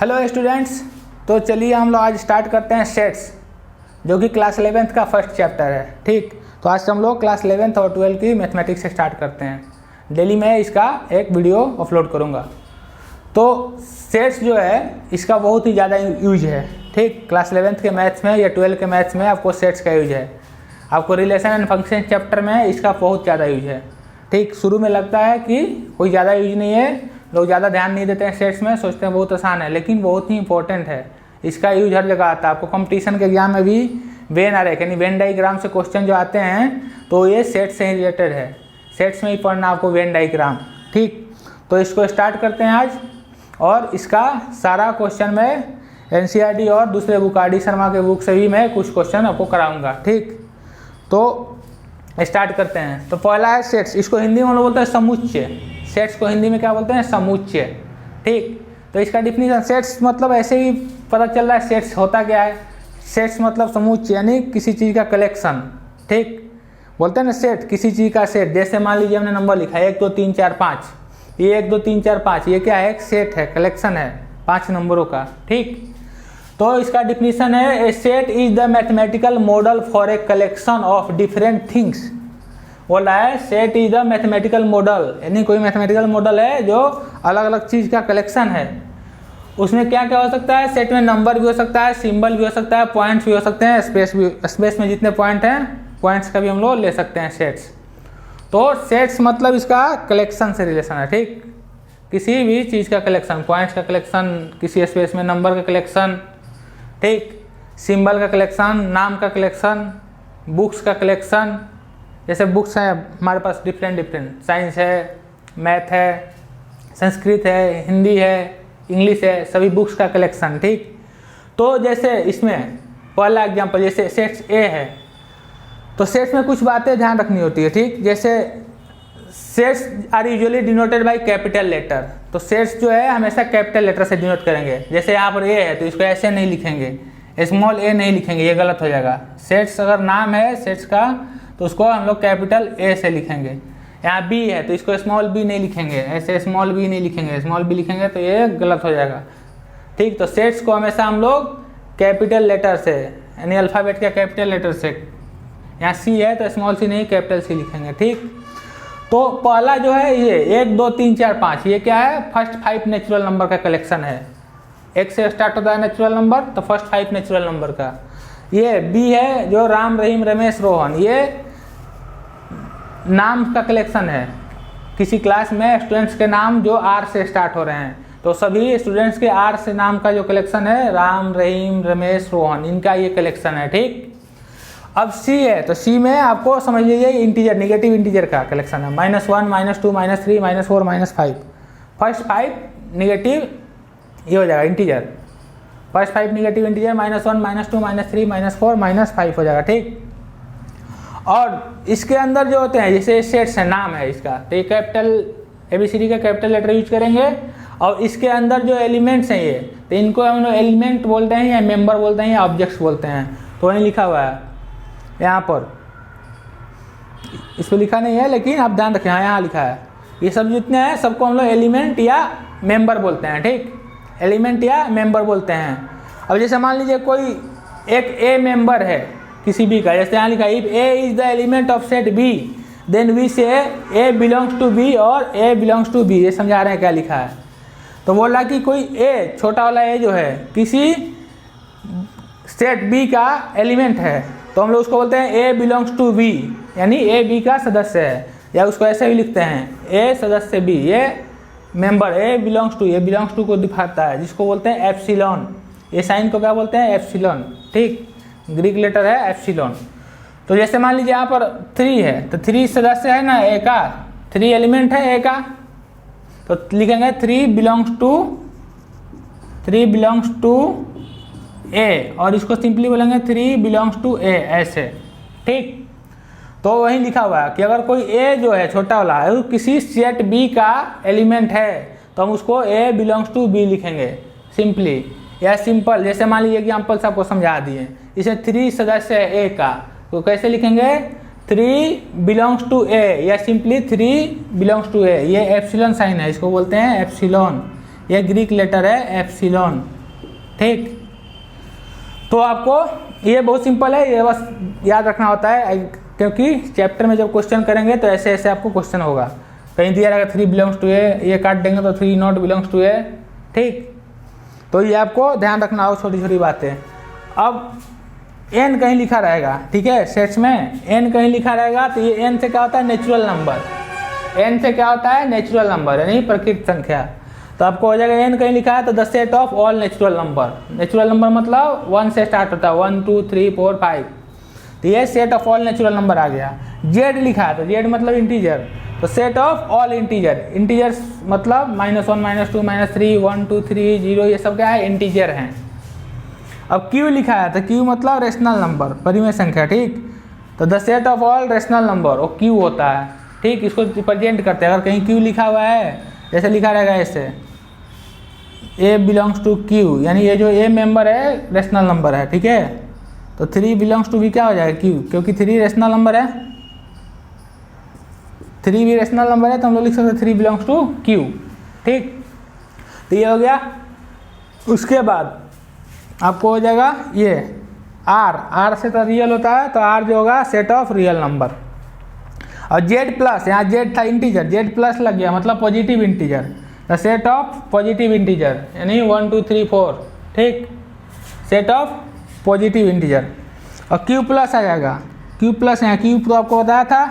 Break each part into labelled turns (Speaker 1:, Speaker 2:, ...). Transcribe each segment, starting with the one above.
Speaker 1: Hello students, तो चलिए हम लोग आज स्टार्ट करते हैं सेट्स, जो कि क्लास 11th का फर्स्ट चैप्टर है। ठीक, तो आज हम लोग क्लास 11th और 12th की मैथमेटिक्स से स्टार्ट करते हैं। डेली मैं इसका एक वीडियो अपलोड करूँगा। तो सेट्स जो है इसका बहुत ही ज़्यादा यूज है। ठीक, क्लास 11th के मैथ्स में या 12th के मैथ्स में आपको सेट्स का यूज है। आपको रिलेशन एंड फंक्शन चैप्टर में इसका बहुत ज़्यादा यूज है। ठीक, शुरू में लगता है कि कोई ज़्यादा यूज नहीं है, लोग ज़्यादा ध्यान नहीं देते हैं सेट्स में, सोचते हैं बहुत आसान है, लेकिन बहुत ही इंपॉर्टेंट है। इसका यूज हर जगह आता है। आपको कंपटीशन के एग्जाम में भी वेन आरेख यानी वेन डायग्राम से क्वेश्चन जो आते हैं तो ये सेट से ही रिलेटेड है। सेट्स में ही पढ़ना आपको वेन डायग्राम। ठीक, तो इसको स्टार्ट करते हैं आज, और इसका सारा क्वेश्चन मैं NCERT और दूसरे बुक RD शर्मा के बुक से भी मैं कुछ क्वेश्चन आपको कराऊंगा। ठीक, तो स्टार्ट करते हैं। तो पहला है सेट्स। इसको हिंदी में हम लोग बोलते हैं समुच्चय। सेट्स को हिंदी में क्या बोलते हैं? समुच्चय। ठीक, तो इसका डिफिनीशन सेट्स मतलब ऐसे ही पता चल रहा है सेट्स होता क्या है। सेट्स मतलब समुच्चय यानी किसी चीज़ का कलेक्शन। ठीक, बोलते हैं ना सेट, किसी चीज़ का सेट। जैसे मान लीजिए हमने नंबर लिखा है 1 2 3 4 5, ये 1 2 3 4 5, ये क्या है? एक सेट है, कलेक्शन है 5 नंबरों का। ठीक, तो इसका डिफिनीशन है a set is the mathematical model for a collection of different things. बोल रहा है set is the mathematical model, यानी कोई मैथमेटिकल मॉडल है जो अलग अलग चीज़ का कलेक्शन है। उसमें क्या क्या हो सकता है? सेट में नंबर भी हो सकता है, सिंबल भी हो सकता है, पॉइंट्स भी हो सकते हैं, स्पेस भी। स्पेस में जितने पॉइंट हैं, पॉइंट्स का भी हम लोग ले सकते हैं सेट्स। तो सेट्स मतलब इसका कलेक्शन से रिलेशन है। ठीक, किसी भी चीज़ का कलेक्शन, पॉइंट्स का कलेक्शन, किसी स्पेस में नंबर का कलेक्शन, ठीक, सिंबल का कलेक्शन, नाम का कलेक्शन, बुक्स का कलेक्शन। जैसे बुक्स हैं हमारे पास डिफरेंट, साइंस है, मैथ है, संस्कृत है, हिंदी है, इंग्लिश है, सभी बुक्स का कलेक्शन। ठीक, तो जैसे इसमें पहला एग्जांपल, जैसे सेट्स ए है, तो सेट्स में कुछ बातें ध्यान रखनी होती है। ठीक, जैसे sets are usually denoted by capital letter. तो सेट्स जो है हमेशा कैपिटल लेटर से डिनोट करेंगे। जैसे यहाँ पर ए है तो इसको ऐसे नहीं लिखेंगे, स्मॉल ए नहीं लिखेंगे, ये गलत हो जाएगा। सेट्स अगर नाम है सेट्स का तो उसको हम लोग कैपिटल ए से लिखेंगे। यहाँ बी है तो इसको स्मॉल बी नहीं लिखेंगे, ऐसे स्मॉल बी नहीं लिखेंगे, स्मॉल बी लिखेंगे तो ये गलत हो जाएगा। ठीक, तो सेट्स को हमेशा हम लोग कैपिटल लेटर से यानी अल्फ़ाबेट के कैपिटल लेटर से, यहाँ सी है तो स्मॉल सी नहीं कैपिटल सी लिखेंगे। ठीक, तो पहला जो है ये 1 2 3 4 5, ये क्या है? फर्स्ट 5 नेचुरल नंबर का कलेक्शन है। 1 से स्टार्ट होता है नेचुरल नंबर, तो फर्स्ट 5 नेचुरल नंबर का। ये बी है जो राम रहीम रमेश रोहन, ये नाम का कलेक्शन है। किसी क्लास में स्टूडेंट्स के नाम जो R से स्टार्ट हो रहे हैं, तो सभी स्टूडेंट्स के R से नाम का जो कलेक्शन है, राम रहीम रमेश रोहन, इनका ये कलेक्शन है। ठीक, अब सी है तो सी में आपको समझ लीजिए इंटीजर, निगेटिव इंटीजर का कलेक्शन है। -1 -2 -3 -4 -5, फर्स्ट 5 निगेटिव ये हो जाएगा इंटीजर। फर्स्ट 5 निगेटिव इंटीजर -1 -2 -3 -4 -5 हो जाएगा। ठीक, और इसके अंदर जो होते हैं जैसे सेट्स है, नाम है इसका, तो ये कैपिटल ABCD का कैपिटल लेटर यूज करेंगे। और इसके अंदर जो एलिमेंट्स हैं ये, तो इनको हम लोग एलिमेंट बोलते हैं या मेंबर बोलते हैं या ऑब्जेक्ट्स बोलते हैं। तो वहीं लिखा हुआ है यहाँ पर, इस पर लिखा नहीं है लेकिन आप ध्यान रखें, हाँ यहाँ लिखा है। ये सब जितने हैं सबको हम लोग एलिमेंट या मेंबर बोलते हैं। ठीक, एलिमेंट या मेंबर बोलते हैं। अब जैसे मान लीजिए कोई एक ए मेंबर है किसी भी का, जैसे यहाँ लिखा है if A is the element of set B then we say A belongs to be और ए बिलोंग्स टू बी। ये समझा रहे हैं क्या लिखा है? तो बोला कि कोई ए, छोटा वाला ए जो है किसी सेट बी का एलिमेंट है, तो हम लोग उसको बोलते हैं ए बिलोंग्स टू बी, यानी ए बी का सदस्य है। या उसको ऐसे भी लिखते हैं ए सदस्य बी, ये मेंबर ए बिलोंग्स टू को दिखाता है, जिसको बोलते हैं एप्सिलॉन। ये साइन को क्या बोलते हैं? एप्सिलॉन। ठीक, ग्रीक लेटर है एप्सिलॉन। तो जैसे मान लीजिए यहाँ पर 3 है, तो 3 सदस्य है ना ए का, 3 एलिमेंट है ए का, तो लिखेंगे 3 बिलोंग्स टू ए, और इसको सिंपली बोलेंगे 3 बिलोंग्स टू ए, ऐसे। ठीक, तो वही लिखा हुआ है कि अगर कोई ए जो है छोटा वाला है किसी सेट बी का एलिमेंट है तो हम उसको ए बिलोंग्स टू बी लिखेंगे सिंपली, या सिंपल। जैसे मान लीजिए एग्जाम्पल से आपको समझा दिए, इसे 3 सदस्य है ए का, तो कैसे लिखेंगे? 3 बिलोंग्स टू ए, या सिंपली 3 बिलोंग्स टू ए। ये एप्सिलॉन साइन है, इसको बोलते हैं एप्सिलॉन, ये ग्रीक लेटर है एप्सिलॉन। ठीक, तो आपको ये बहुत सिंपल है, ये बस याद रखना होता है, क्योंकि चैप्टर में जब क्वेश्चन करेंगे तो ऐसे ऐसे आपको क्वेश्चन होगा। कहीं दिया रहेगा 3 बिलोंग्स टू ए, ये काट देंगे तो 3 नॉट बिलोंग्स टू ए। ठीक, तो ये आपको ध्यान रखना हो, छोटी छोटी बातें। अब एन कहीं लिखा रहेगा, ठीक है, सेट्स में एन कहीं लिखा रहेगा तो ये एन से क्या होता है, नेचुरल नंबर। एन से क्या होता है, नेचुरल नंबर, यानी प्रकृत संख्या। तो आपको हो जाएगा एन कहीं लिखा है तो the set of all natural number. Natural number मतलब 1 से स्टार्ट होता है, 1 2 3 4 5, तो ये set of all natural number आ गया। जेड लिखा है तो जेड मतलब इंटीजर, तो set of all integer. Integers मतलब -1 -2 -3 1 2 3 0, ये सब क्या है, इंटीजर हैं। अब क्यू लिखा है तो क्यू मतलब रेशनल नंबर, परिमेय संख्या। ठीक, तो the set of all rational number वो क्यू होता है। ठीक, इसको रिप्रेजेंट करते हैं। अगर कहीं क्यू लिखा हुआ है, जैसे लिखा रहेगा ऐसे ए बिलोंग्स टू क्यू, यानी ये जो ए मेंबर है रेशनल नंबर है। ठीक है, तो 3 बिलोंग्स टू भी क्या हो जाएगा, क्यू, क्योंकि 3 रेशनल नंबर है, 3 भी रेशनल नंबर है, तो हम लोग लिख सकते हैं 3 बिलोंग्स टू क्यू। ठीक, तो ये हो गया। उसके बाद आपको हो जाएगा ये आर, आर से तो रियल होता है, तो आर जो होगा सेट ऑफ रियल नंबर। और जेड प्लस, यहाँ जेड था इंटीजर, जेड प्लस लग गया मतलब positive integer, the set of positive integer, यानी 1 2 3 4। ठीक, सेट ऑफ पॉजिटिव इंटीजर। और क्यू प्लस आ जाएगा, क्यू प्लस, यहाँ क्यू तो आपको बताया था,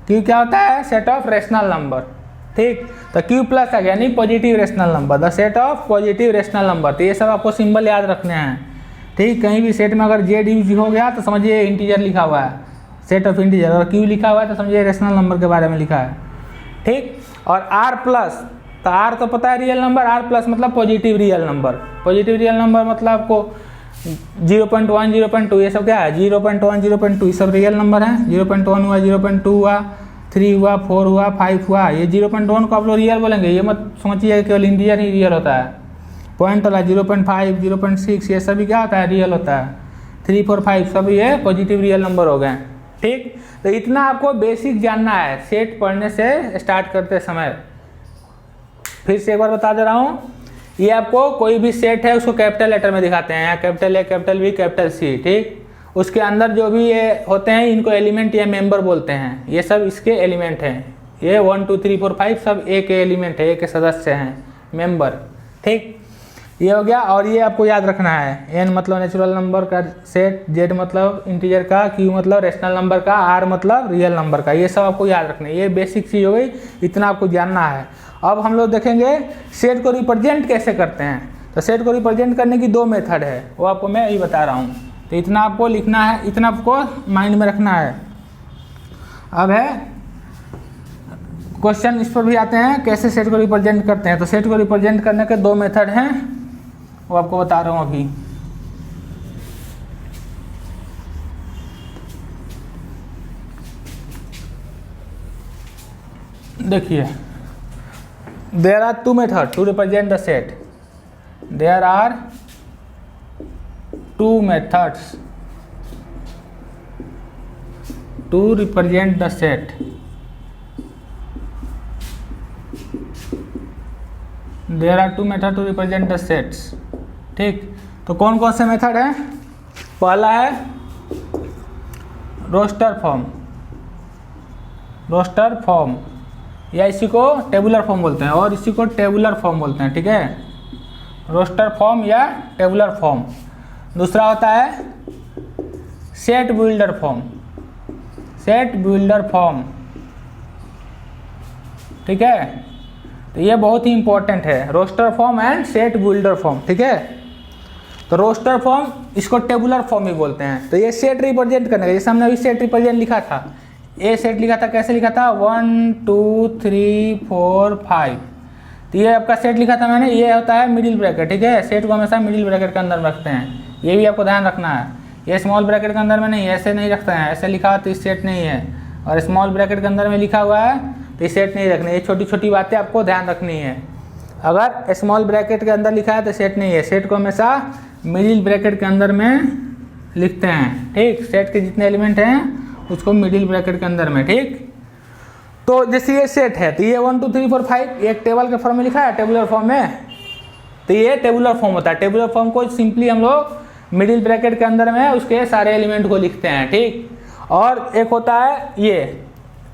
Speaker 1: क्यू क्या होता है, सेट ऑफ रेशनल नंबर। ठीक, तो क्यू प्लस आ गया यानी positive rational number, the set of positive rational number. तो ये सब आपको सिंबल याद रखने हैं। ठीक, कहीं भी सेट में अगर जेड यूज हो गया तो समझिए इंटीजर लिखा हुआ है, सेट ऑफ इंटीजर। और क्यू लिखा हुआ है तो समझिए रेशनल नंबर के बारे में लिखा है। ठीक, और आर प्लस, तो आर तो पता है रियल नंबर, आर प्लस मतलब positive real number. Positive real number मतलब आपको 0.1 0.2 ये सब क्या है, 0.1 0.2 ये सब रियल नंबर है। 0.1 हुआ, 0.2 हुआ, 3 हुआ, 4 हुआ, 5 हुआ। ये 0.1 को आप लोग रियल बोलेंगे, ये मत समझिए केवल इंटीजर ही रियल होता है। पॉइंट वाला 0.5 0.6 ये सभी क्या होता है, रियल होता है। 3 4 5 सब ये पॉजिटिव रियल नंबर हो गए। ठीक, तो इतना आपको बेसिक जानना है सेट पढ़ने से स्टार्ट करते समय। फिर से एक बार बता दे रहा हूँ, ये आपको कोई भी सेट है उसको कैपिटल लेटर में दिखाते हैं, यहाँ capital A, capital B, capital C. ठीक, उसके अंदर जो भी ये होते हैं इनको एलिमेंट या मेंबर बोलते हैं। ये सब इसके एलिमेंट हैं। ये 1 2 3 4 5 सब ए के एलिमेंट है, ए के सदस्य हैं, मेंबर। ठीक, ये हो गया। और ये आपको याद रखना है, एन मतलब नेचुरल नंबर का सेट, जेड मतलब इंटीजर का, क्यू मतलब रेशनल नंबर का, आर मतलब रियल नंबर का। ये सब आपको याद रखना है, ये बेसिक चीज़ हो गई, इतना आपको जानना है। अब हम लोग देखेंगे सेट को रिप्रेजेंट कैसे करते हैं। तो सेट को रिप्रेजेंट करने की 2 मेथड है, वो आपको मैं यही बता रहा हूँ। तो इतना आपको लिखना है, इतना आपको माइंड में रखना है। अब है क्वेश्चन, इस पर भी आते हैं कैसे सेट को रिप्रेजेंट करते हैं। तो सेट को रिप्रेजेंट करने के 2 मेथड हैं, वो आपको बता रहा हूँ अभी। देखिए, there are 2 methods to represent the set. There are 2 methods to represent the set. There are 2 methods to represent the sets. ठीक, तो कौन कौन से मेथड है। पहला है रोस्टर फॉर्म, रोस्टर फॉर्म, या इसी को टेबुलर फॉर्म बोलते हैं और इसी को टेबुलर फॉर्म बोलते हैं। ठीक है, रोस्टर फॉर्म या टेबुलर फॉर्म। दूसरा होता है set builder form, set builder form. ठीक है, तो ये बहुत ही इंपॉर्टेंट है, roster form and set builder form. ठीक है, तो रोस्टर फॉर्म इसको टेबुलर फॉर्म भी बोलते हैं। तो ये सेट रिप्रेजेंट करने का, जैसे हमने अभी सेट रिप्रेजेंट लिखा था, ए सेट लिखा था, कैसे लिखा था, 1 2 3 4 5। तो ये आपका सेट लिखा था मैंने, ये होता है मिडिल ब्रैकेट। ठीक है, सेट को हमेशा मिडिल ब्रैकेट के अंदर रखते हैं, ये भी आपको ध्यान रखना है। ये स्मॉल ब्रैकेट के अंदर में नहीं, ऐसे नहीं रखते हैं, ऐसे लिखा हो तो इस सेट नहीं है, और स्मॉल ब्रैकेट के अंदर में लिखा हुआ है तो इस सेट नहीं रखना। ये छोटी छोटी बातें आपको ध्यान रखनी है। अगर स्मॉल ब्रैकेट के अंदर लिखा है तो सेट नहीं है, सेट को हमेशा मिडिल ब्रैकेट के अंदर में लिखते हैं। ठीक, सेट के जितने एलिमेंट हैं उसको मिडिल ब्रैकेट के अंदर में। ठीक, तो जैसे ये सेट है तो ये 1 2 3 4 5 एक टेबल के फॉर्म में लिखा है, टेबुलर फॉर्म में। तो ये टेबुलर फॉर्म होता है। टेबुलर फॉर्म को सिंपली हम लोग मिडिल ब्रैकेट के अंदर में उसके सारे एलिमेंट को लिखते हैं, ठीक। और एक होता है ये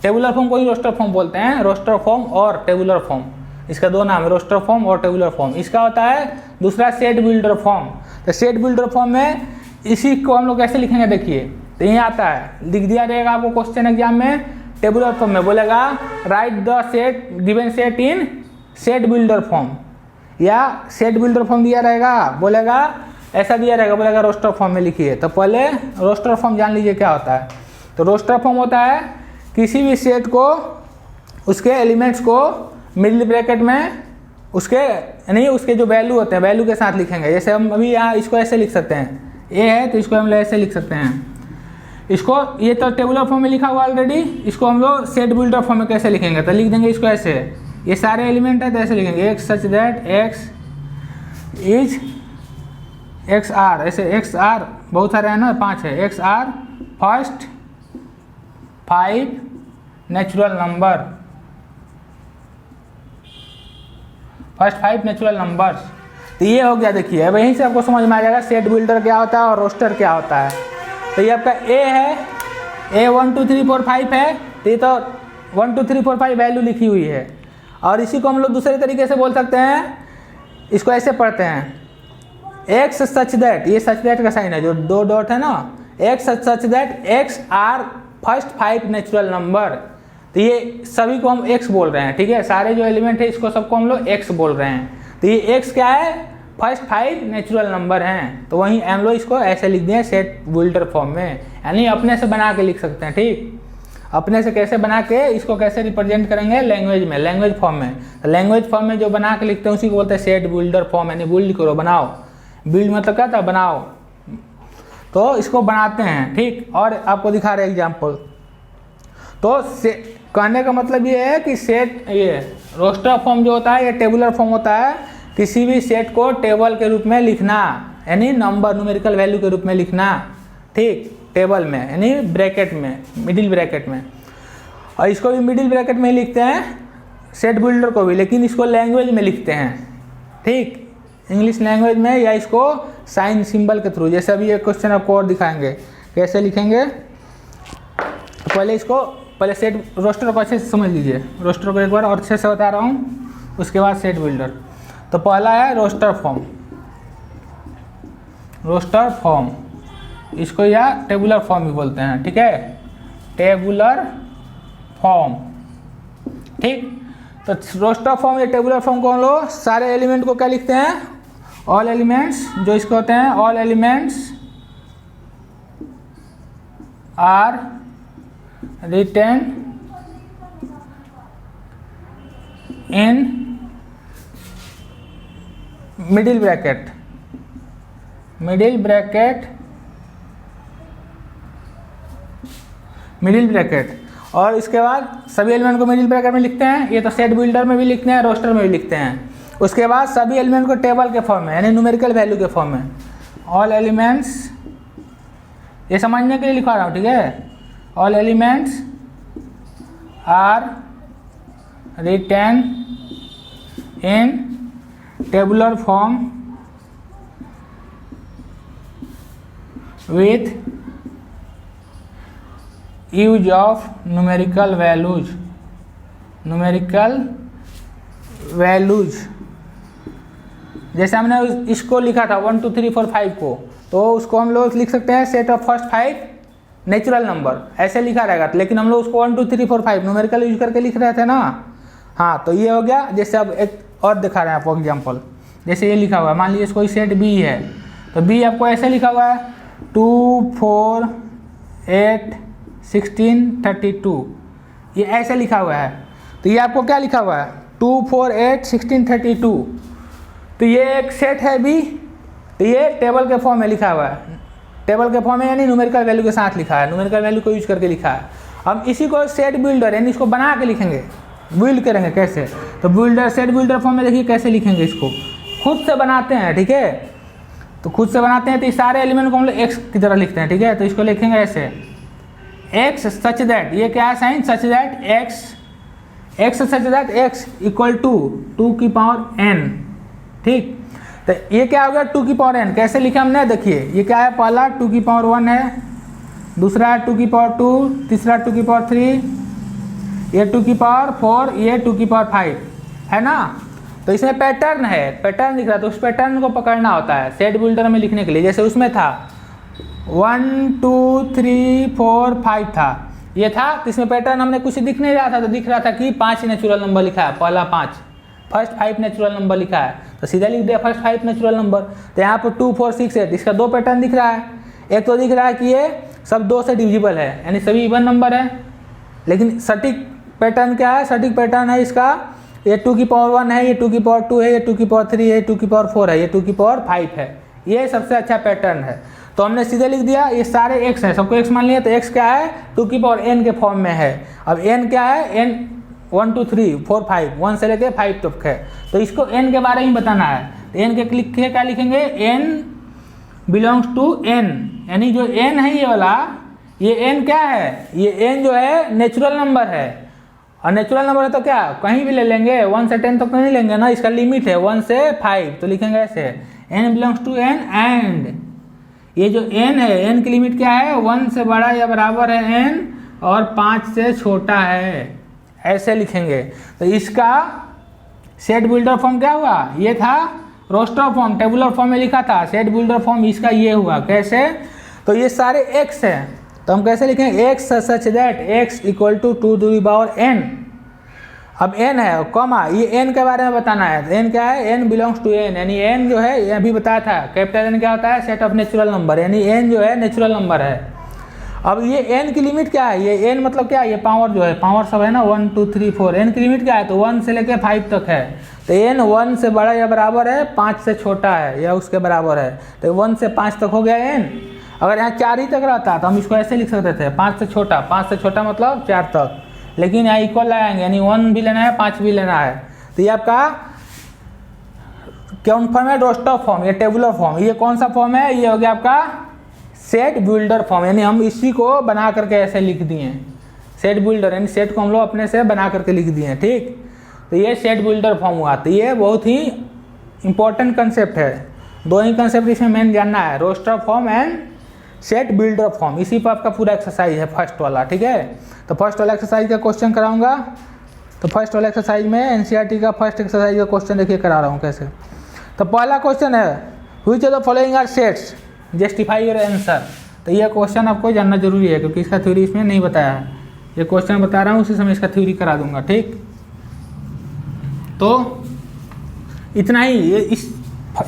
Speaker 1: टेबुलर फॉर्म को ही रोस्टर फॉर्म बोलते हैं, रोस्टर फॉर्म और टेबुलर फॉर्म, इसका दो नाम है, रोस्टर फॉर्म और टेबुलर फॉर्म। इसका होता है दूसरा सेट बिल्डर फॉर्म। तो सेट बिल्डर फॉर्म में इसी को हम लोग कैसे लिखेंगे, देखिए तो ये आता है, लिख दिया रहेगा आपको क्वेश्चन एग्जाम में, टेबुलर फॉर्म में बोलेगा right the set given set in set builder form, या सेट बिल्डर फॉर्म दिया रहेगा, बोलेगा ऐसा दिया रहेगा, बोलेगा रोस्टर फॉर्म में लिखिए। तो पहले रोस्टर फॉर्म जान लीजिए क्या होता है। तो रोस्टर फॉर्म होता है किसी भी सेट को, उसके एलिमेंट्स को मिडिल ब्रैकेट में उसके यानी उसके जो वैल्यू होते हैं वैल्यू के साथ लिखेंगे। जैसे हम अभी यहाँ इसको ऐसे लिख सकते हैं, ए है तो इसको हम लोग ऐसे लिख सकते हैं, इसको ये तो टेबुलर फॉर्म में लिखा हुआ ऑलरेडी, इसको हम लोग सेट बिल्डर फॉर्म में कैसे लिखेंगे, तो लिख देंगे इसको ऐसे, ये सारे एलिमेंट है तो ऐसे लिखेंगे x such that x is x are, ऐसे एक्स आर बहुत सारे हैं ना, 5 है, x are first 5 natural number, first 5 natural numbers. तो ये हो गया, देखिए अब यहीं से आपको समझ में आ जाएगा सेट बिल्डर क्या होता है और रोस्टर क्या होता है। तो ये आपका ए है, ए 1 2 3 4 5 है, तो ये तो 1 2 3 4 5 वैल्यू लिखी हुई है। और इसी को हम लोग दूसरे तरीके से बोल सकते हैं, इसको ऐसे पढ़ते हैं एक्स सच दैट, ये सच दैट का साइन है जो 2 डॉट है ना, x such that x are first 5 natural number. तो ये सभी को हम एक्स बोल रहे हैं, ठीक है, सारे जो एलिमेंट है इसको सबको हम लोग एक्स बोल रहे हैं। तो ये एक्स क्या है, फर्स्ट 5 नेचुरल नंबर हैं। तो वहीं हम लोग इसको ऐसे लिख दिए सेट बिल्डर फॉर्म में, यानी अपने से बना के लिख सकते हैं, ठीक। अपने से कैसे बना के इसको कैसे रिप्रेजेंट करेंगे, लैंग्वेज में, लैंग्वेज फॉर्म में। तो लैंग्वेज फॉर्म में जो बना के लिखते हैं उसी को बोलते हैं सेट बिल्डर फॉर्म, यानी बिल्ड करो, बनाओ। बिल्ड मतलब क्या था, बनाओ। तो इसको बनाते हैं, ठीक। और आपको दिखा रहे एग्जाम्पल। तो कहने का मतलब ये है कि सेट, ये रोस्टर फॉर्म जो होता है ये टेबुलर फॉर्म होता है, किसी भी सेट को टेबल के रूप में लिखना, यानी नंबर न्यूमेरिकल वैल्यू के रूप में लिखना, ठीक, टेबल में यानी ब्रैकेट में, मिडिल ब्रैकेट में। और इसको भी मिडिल ब्रैकेट में लिखते हैं, सेट बिल्डर को भी, लेकिन इसको लैंग्वेज में लिखते हैं, ठीक, इंग्लिश लैंग्वेज में, या इसको साइन सिंबल के थ्रू। जैसे अभी एक क्वेश्चन आपको और दिखाएंगे कैसे लिखेंगे। पहले इसको, पहले सेट रोस्टर को अच्छे से समझ लीजिए, रोस्टर को एक बार और अच्छे से बता रहा हूँ, उसके बाद सेट बिल्डर। तो पहला है रोस्टर फॉर्म, रोस्टर फॉर्म, इसको या टेबुलर फॉर्म भी बोलते हैं, ठीक है, टेबुलर फॉर्म, ठीक। तो रोस्टर फॉर्म या टेबुलर फॉर्म को हम लोग सारे एलिमेंट को क्या लिखते हैं, ऑल एलिमेंट्स, जो इसको होते हैं all elements are written in middle bracket, middle bracket, middle bracket. और इसके बाद सभी एलिमेंट को मिडिल ब्रैकेट में लिखते हैं, ये तो सेट बिल्डर में भी लिखते हैं, रोस्टर में भी लिखते हैं। उसके बाद सभी एलिमेंट को टेबल के फॉर्म में, यानी न्यूमेरिकल वैल्यू के फॉर्म में, ऑल एलिमेंट्स, ये समझने के लिए लिखा रहा हूँ, ठीक है, all elements are written in tabular form with use of numerical values, numerical values। जैसे हमने इसको लिखा था 1 2 3 4 5 को, तो उसको हम लोग लिख सकते हैं set of first 5 natural number, ऐसे लिखा रहेगा। लेकिन हम लोग उसको 1 2 3 4 5 न्यूमेरिकल यूज करके लिख रहे थे ना। हाँ, तो ये हो गया। जैसे अब एक और दिखा रहे हैं आपको एग्जाम्पल, जैसे ये लिखा हुआ है, मान लीजिए कोई सेट बी है, तो बी आपको ऐसे लिखा हुआ है 2 4 8 16 32, ये ऐसे लिखा हुआ है। तो ये आपको क्या लिखा हुआ है 2 4 8 16 32, तो ये एक सेट है बी। तो ये टेबल के फॉर्म में लिखा हुआ है, टेबल के फॉर्म में यानी न्यूमेरिकल वैल्यू के साथ लिखा है, न्यूमेरिकल वैल्यू को यूज करके लिखा है। हम इसी को सेट बिल्डर यानी इसको बना के लिखेंगे, बिल्ड करेंगे कैसे, तो बिल्डर, सेट बिल्डर फॉर्म में देखिए कैसे लिखेंगे, इसको खुद से बनाते हैं, ठीक है। तो खुद से बनाते हैं तो सारे एलिमेंट को हम लोग एक्स की तरह लिखते हैं, ठीक है। तो इसको लिखेंगे ऐसे एक्स सच दैट, ये क्या है sign, such that x, x such that x equal to 2 की पावर n, ठीक। तो ये क्या हो गया 2 की पावर n, कैसे लिखा हमने देखिए, ये क्या है, पहला 2 की पावर 1 है, दूसरा 2 की पावर 2, तीसरा 2 की पावर 3, ये 2 की पावर 4, ये 2 की पावर 5 है ना। तो इसमें पैटर्न है, पैटर्न दिख रहा है, तो उस पैटर्न को पकड़ना होता है सेट बिल्डर में लिखने के लिए। जैसे उसमें था 1 2 3 4 5 था, ये था, तो इसमें पैटर्न हमने कुछ दिख नहीं रहा था, तो दिख रहा था कि 5 नेचुरल नंबर लिखा है, पहला 5, फर्स्ट 5 नेचुरल नंबर लिखा है, तो सीधा लिख दिया फर्स्ट 5 नेचुरल नंबर। तो यहाँ पर 2 4 6 8 इसका 2 पैटर्न दिख रहा है। एक तो दिख रहा है कि ये सब 2 से डिविजिबल है, यानी सभी इवन नंबर है। लेकिन सटीक पैटर्न क्या है, सटीक पैटर्न है इसका, ये 2 की पावर 1 है, ये 2 की पावर 2 है, ये 2 की पावर 3 है, ये 2 की पावर 4 है, ये 2 की पावर 5 है, ये सबसे अच्छा पैटर्न है। तो हमने सीधे लिख दिया, ये सारे x है, सबको x मान लिया, तो x क्या है 2 की पावर n के फॉर्म में है। अब n क्या है, n 1 2 3 4 5, 1 से लेके 5 तक है, तो इसको n के बारे में बताना है। तो n के लिखे क्या लिखेंगे, n बिलोंग्स टू n, यानी जो n है ये वाला, ये n क्या है, ये n जो है नेचुरल नंबर है, और नेचुरल नंबर है तो क्या कहीं भी ले लेंगे, 1 से 10 तक तो नहीं लेंगे ना, इसका लिमिट है 1 से 5, तो लिखेंगे ऐसे n belongs to n and ये जो n है, n की लिमिट क्या है, 1 से बड़ा या बराबर है n और 5 से छोटा है, ऐसे लिखेंगे। तो इसका सेट बिल्डर फॉर्म क्या हुआ, ये था रोस्टर फॉर्म, टेबुलर फॉर्म में लिखा था, सेट बिल्डर फॉर्म इसका ये हुआ। कैसे, तो ये सारे x हैं, तो हम कैसे लिखेंगे, x such that x equal to 2 to the power n। अब n है कॉमा, ये n के बारे में बताना है, तो n क्या है, n बिलोंग्स टू n, यानी n जो है ये अभी बताया था, कैपिटल n क्या होता है, सेट ऑफ नेचुरल नंबर, यानी n जो है नेचुरल नंबर है। अब ये n की लिमिट क्या है, ये n मतलब क्या है, ये पावर जो है, पावर सब है ना 1 2 3 4, n की लिमिट क्या है, तो 1 से लेके 5 तक है, तो n 1 से बड़ा या बराबर है, 5 से छोटा है या उसके बराबर है, तो 1 से 5 तक हो गया n। अगर यहाँ 4 ही तक रहता तो हम इसको ऐसे लिख सकते थे, 5 से छोटा, 5 से छोटा मतलब 4 तक, लेकिन यहाँ इक्वल लगाएंगे, यानी 1 भी लेना है 5 भी लेना है। तो ये आपका कौन फॉर्म है, रोस्टर फॉर्म, ये टेबुलर फॉर्म। ये कौन सा फॉर्म है, ये हो गया आपका सेट बिल्डर फॉर्म, यानी हम इसी को बना करके ऐसे लिख दिए, सेट बिल्डर, यानी सेट को हम लोग अपने से बना करके लिख दिए, ठीक। तो ये सेट बिल्डर फॉर्म हुआ। तो ये बहुत ही इंपॉर्टेंट कंसेप्ट है, 2 ही कंसेप्ट इसमें मेन जानना है, roster form and set builder form. इसी पर आपका पूरा एक्सरसाइज है फर्स्ट वाला, ठीक है। तो फर्स्ट वाला एक्सरसाइज का क्वेश्चन कराऊंगा। तो फर्स्ट वाला एक्सरसाइज में एनसीईआरटी का फर्स्ट एक्सरसाइज का क्वेश्चन देखिए करा रहा हूँ कैसे। तो पहला क्वेश्चन है which of the following are sets, justify your answer. तो ये क्वेश्चन आपको जानना जरूरी है, क्योंकि इसका थ्योरी इसमें नहीं बताया है, ये क्वेश्चन बता रहा हूँ, उसी समय इसका थ्योरी करा दूंगा, ठीक। तो इतना ही, ये इस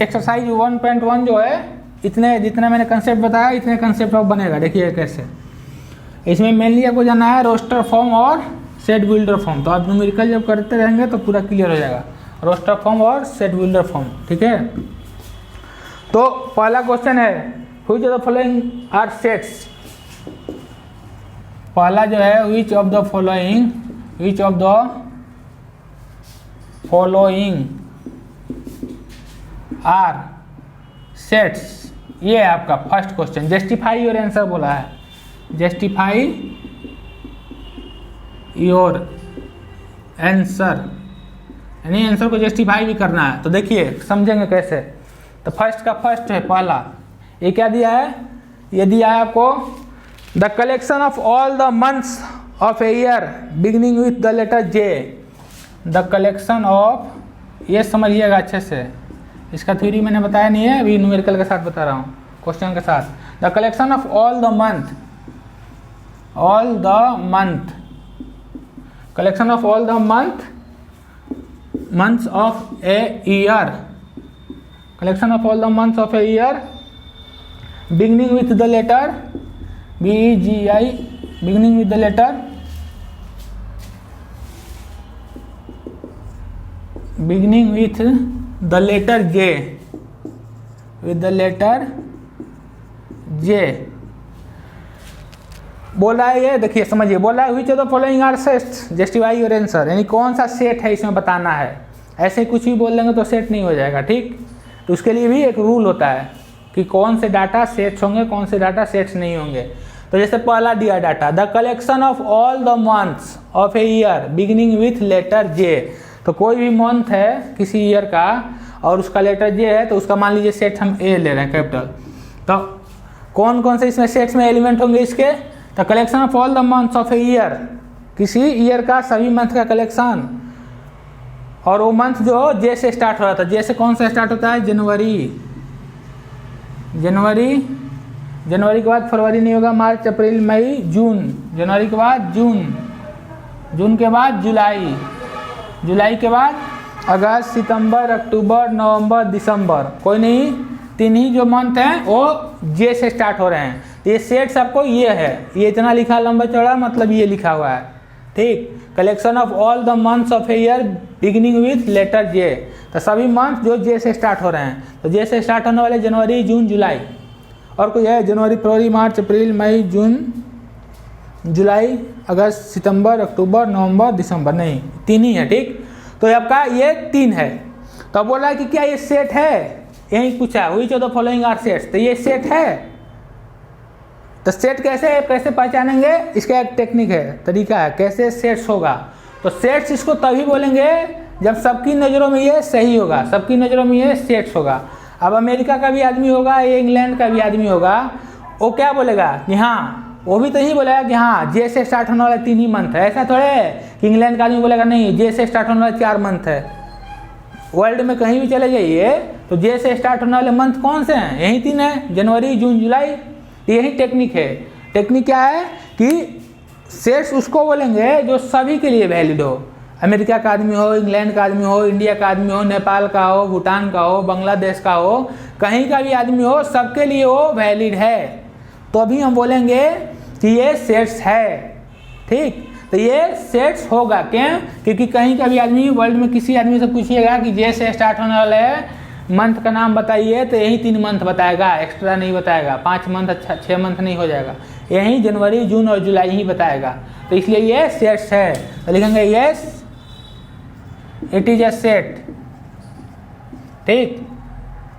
Speaker 1: एक्सरसाइज 1.1 जो है, इतने जितना मैंने कंसेप्ट बताया इतने कंसेप्ट अब बनेगा। देखिए कैसे, इसमें मेनली आपको जानना है रोस्टर फॉर्म और सेट बिल्डर फॉर्म। तो आप न्यूमेरिकल जब करते रहेंगे तो पूरा क्लियर हो जाएगा, रोस्टर फॉर्म और सेट बिल्डर फॉर्म, ठीक है। तो पहला क्वेश्चन है which of the following are sets. पहला जो है which of the following are sets, ये है आपका first question. Justify your answer बोला है, जस्टिफाई योर आंसर, यानी आंसर को जस्टिफाई भी करना है। तो देखिए समझेंगे कैसे। तो फर्स्ट का फर्स्ट है पहला, ये क्या दिया है, ये दिया है आपको the collection of all the months of a year beginning with the letter J. The collection of, ये समझिएगा अच्छे से, इसका थ्योरी मैंने बताया नहीं है, अभी न्यूमेरिकल के साथ बता रहा हूँ, क्वेश्चन के साथ। The collection of all the month, collection of all the months of a year, collection of all the months of a year beginning with the letter BEGI, beginning with the letter J, with the letter J। बोला है ये, देखिए समझिए, बोला है which of the following are sets, justify your answer, यानी कौन सा सेट है इसमें बताना है। ऐसे कुछ भी बोल देंगे तो सेट नहीं हो जाएगा, ठीक। तो उसके लिए भी एक रूल होता है कि कौन से डाटा सेट्स होंगे, कौन से डाटा सेट्स नहीं होंगे। तो जैसे पहला दिया data, the collection of all the months of a year beginning with letter J. तो कोई भी मंथ है किसी ईयर का और उसका लेटर जे है तो उसका मान लीजिए सेट हम ए ले रहे हैं कैपिटल। तो कौन कौन से इसमें सेट्स में एलिमेंट होंगे इसके, तो collection of all the months of a year, किसी ईयर का सभी मंथ का कलेक्शन, और वो मंथ जो जे से स्टार्ट हो रहा था, जे से कौन सा स्टार्ट होता है, जनवरी, जनवरी के बाद फरवरी नहीं होगा, मार्च अप्रैल मई जून, जनवरी के बाद जून के बाद जुलाई के बाद अगस्त सितंबर अक्टूबर नवंबर दिसंबर, कोई नहीं, 3 ही जो मंथ हैं वो जे से स्टार्ट हो रहे हैं। ये सेट सबको ये है, ये इतना लिखा लंबा चौड़ा मतलब ये लिखा हुआ है, ठीक। Collection of all the months of a year beginning with letter J, तो सभी मंथ जो जे से स्टार्ट हो रहे हैं, तो जे से स्टार्ट होने वाले जनवरी जून जुलाई, और कोई है जनवरी फरवरी मार्च अप्रैल मई जून जुलाई अगस्त सितंबर अक्टूबर नवंबर दिसंबर, नहीं 3 ही है, ठीक। तो आपका ये 3 है। तो अब बोल रहा है कि क्या ये सेट है, यही पूछा which of the following are sets, तो ये सेट है। तो सेट कैसे पहचानेंगे, इसका एक टेक्निक है, तरीका है कैसे सेट्स होगा। तो सेट्स इसको तभी बोलेंगे जब सबकी नज़रों में ये सही होगा, सबकी नज़रों में ये सेट्स होगा। अब अमेरिका का भी आदमी होगा, ये इंग्लैंड का भी आदमी होगा, वो क्या बोलेगा कि हाँ, वो भी तो ही बोलेगा कि हाँ जे से स्टार्ट होने वाले 3 ही मंथ है। ऐसा थोड़े है कि इंग्लैंड का आदमी बोलेगा नहीं जे से स्टार्ट होने वाले 4 मंथ है। वर्ल्ड में कहीं भी चले जाइए तो जे से स्टार्ट होने वाले मंथ कौन से हैं, यही 3 है, जनवरी जून जुलाई। यही टेक्निक है। टेक्निक क्या है कि सेट्स उसको बोलेंगे जो सभी के लिए वैलिड हो, अमेरिका का आदमी हो, इंग्लैंड का आदमी हो, इंडिया का आदमी हो, नेपाल का हो, भूटान का हो, बांग्लादेश का हो, कहीं का भी आदमी हो, सबके लिए वो वैलिड है। तो अभी हम बोलेंगे कि ये सेट्स है, ठीक। तो ये सेट्स होगा क्यों, क्योंकि कहीं का भी आदमी वर्ल्ड में किसी आदमी से पूछिएगा कि जे से स्टार्ट होने वाले मंथ का नाम बताइए तो यही 3 मंथ बताएगा, एक्स्ट्रा नहीं बताएगा। 5 मंथ, अच्छा 6 मंथ नहीं हो जाएगा, यही जनवरी जून और जुलाई ही बताएगा। तो इसलिए ये सेट्स है। तो लिखेंगे yes it is a set, ठीक।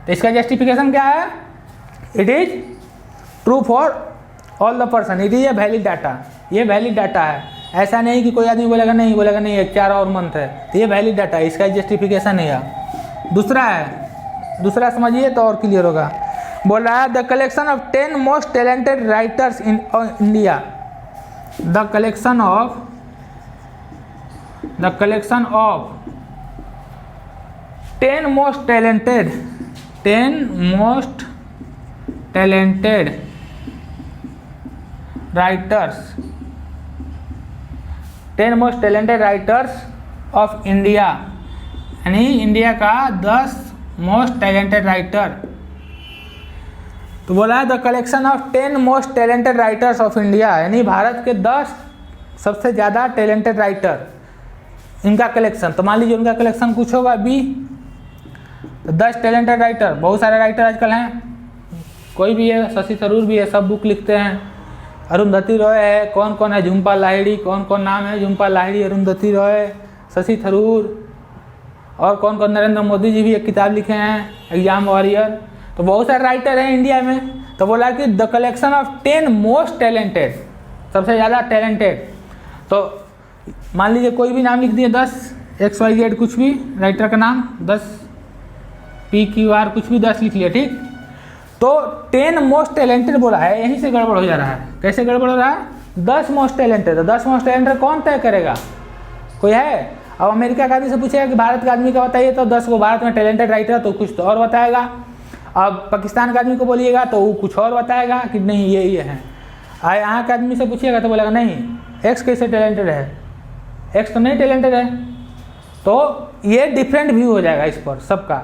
Speaker 1: तो इसका जस्टिफिकेशन क्या है, it is true for all the person, it is a valid data, ये वैलिड डाटा है। ऐसा नहीं कि कोई आदमी बोलेगा नहीं एक 4 और मंथ है, तो ये वैलिड डाटा है, इसका जस्टिफिकेशन है। दूसरा समझिए तो और क्लियर होगा। बोल रहा है the collection of 10 most talented writers in India, the collection of 10 most talented writers, 10 most talented writers of India, यानी इंडिया का 10 मोस्ट टैलेंटेड राइटर। तो बोला है the collection of 10 most talented writers of India, यानी भारत के 10 सबसे ज़्यादा talented writer, इनका कलेक्शन। तो मान लीजिए उनका कलेक्शन कुछ होगा बी, तो 10 टैलेंटेड राइटर, बहुत सारे राइटर आजकल हैं, कोई भी है, शशि थरूर भी है, सब बुक लिखते हैं, अरुंधति रॉय है, कौन कौन है, झुम्पा लाहिड़ी, कौन कौन नाम है, झुम्पा लाहिड़ी, अरुंधति रॉय, शशि थरूर, और कौन कौन, नरेंद्र मोदी जी भी एक किताब लिखे हैं एग्जाम वॉरियर। तो बहुत सारे राइटर हैं इंडिया में। तो बोला कि the collection of 10 most talented, सबसे ज़्यादा टैलेंटेड। तो मान लीजिए कोई भी नाम लिख दिए, 10 XYZ कुछ भी राइटर का नाम, 10 PQR कुछ भी 10 लिख लिया, ठीक। तो 10 मोस्ट टैलेंटेड बोला है, यहीं से गड़बड़ हो जा रहा है। कैसे गड़बड़ हो रहा है, 10 मोस्ट टैलेंटेड, तो 10 मोस्ट टैलेंटेड कौन तय करेगा, कोई है। अब अमेरिका का आदमी से पूछेगा कि भारत का आदमी का बताइए, तो 10 को भारत में टैलेंटेड राइटर तो कुछ तो और बताएगा। अब पाकिस्तान का आदमी को बोलिएगा तो वो कुछ और बताएगा कि नहीं ये है। यहाँ के आदमी से पूछिएगा तो बोलेगा नहीं एक्स कैसे टैलेंटेड है, एक्स तो नहीं टैलेंटेड है। तो ये डिफरेंट व्यू हो जाएगा इस पर सबका,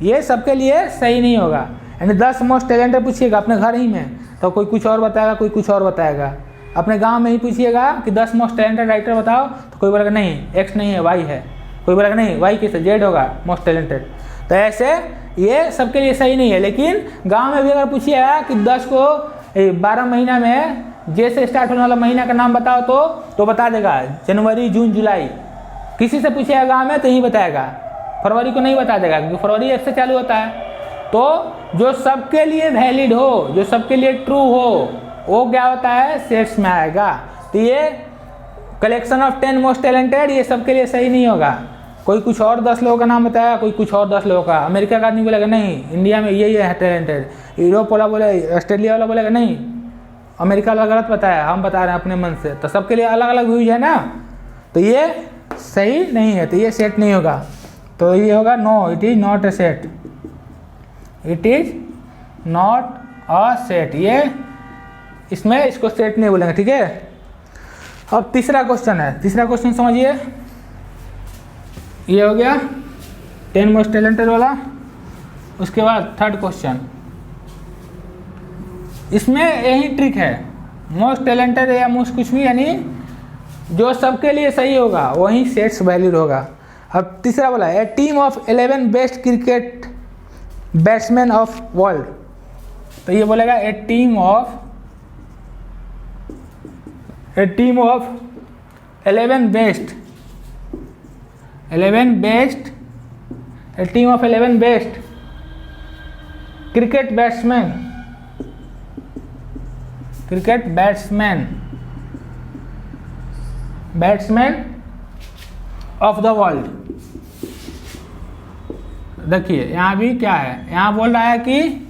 Speaker 1: ये सबके लिए सही नहीं होगा। यानी 10 मोस्ट टैलेंटेड पूछिएगा अपने घर ही में तो कोई कुछ और बताएगा, कोई कुछ और बताएगा। अपने गांव में ही पूछिएगा कि 10 मोस्ट टैलेंटेड राइटर बताओ, तो कोई बोलेगा नहीं एक्स नहीं है वाई है, कोई बोलेगा नहीं वाई कैसे जेड होगा मोस्ट टैलेंटेड। तो ऐसे ये सबके लिए सही नहीं है। लेकिन गांव में भी अगर पूछिएगा कि 10 को 12 महीना में जे से स्टार्ट होने वाला महीना का नाम बताओ तो बता देगा जनवरी जून जुलाई। किसी से पूछिएगा गाँव में तो ही बताएगा, फरवरी को नहीं बता देगा क्योंकि फरवरी 1 से चालू होता है। तो जो सबके लिए वैलिड हो, जो सबके लिए ट्रू हो, वो क्या होता है सेट्स में आएगा। तो ये कलेक्शन ऑफ 10 मोस्ट टैलेंटेड ये सबके लिए सही नहीं होगा। कोई कुछ और 10 लोगों का नाम बताया, कोई कुछ और 10 लोगों का। अमेरिका का आदमी बोलेगा नहीं इंडिया में यही है टैलेंटेड, यूरोप वाला बोले, ऑस्ट्रेलिया वाला बोलेगा नहीं अमेरिका वाला गलत बताया, हम बता रहे हैं अपने मन से। तो सबके लिए अलग अलग व्यूज है ना, तो ये सही नहीं है, तो ये सेट नहीं होगा। तो ये होगा no, it is not a set, it is not a set. ये इसमें इसको सेट नहीं बोलेंगे, ठीक है। अब तीसरा क्वेश्चन है, तीसरा क्वेश्चन समझिए। ये हो गया 10 मोस्ट टैलेंटेड वाला। उसके बाद थर्ड क्वेश्चन, इसमें यही ट्रिक है, मोस्ट टैलेंटेड या मोस्ट कुछ भी, यानी जो सबके लिए सही होगा वही सेट्स वैलिड होगा। अब तीसरा बोला a team of 11 best cricket batsman of world. तो ये बोलेगा a team of 11 best, a team of 11 best cricket batsman of the world. देखिए यहाँ भी क्या है, यहाँ बोल रहा है कि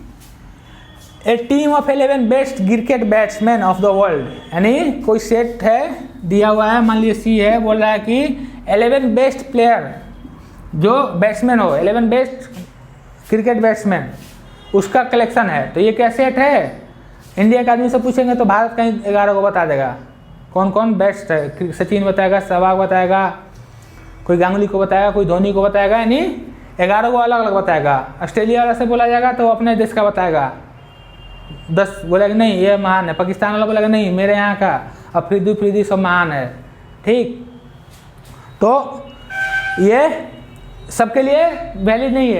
Speaker 1: a team of 11 best cricket batsman of the world, यानी कोई सेट है दिया हुआ है, मान लीजिए सी है, बोल रहा है कि 11 बेस्ट प्लेयर जो बैट्समैन हो, 11 बेस्ट क्रिकेट बैट्समैन, उसका कलेक्शन है। तो ये क्या सेट है? इंडिया के आदमी से पूछेंगे तो भारत का 11 को बता देगा कौन कौन बेस्ट है। सचिन बताएगा, सहवाग बताएगा, कोई गांगुली को बताएगा, कोई धोनी को बताएगा, यानी 11 को अलग अलग बताएगा। ऑस्ट्रेलिया वाला से बोला जाएगा तो अपने देश का बताएगा, 10 बोलेगा नहीं ये महान है, पाकिस्तान वाला बोलेगा नहीं मेरे यहाँ का, अफरीदी सब महान है, ठीक। तो ये सबके लिए वैलिड नहीं है,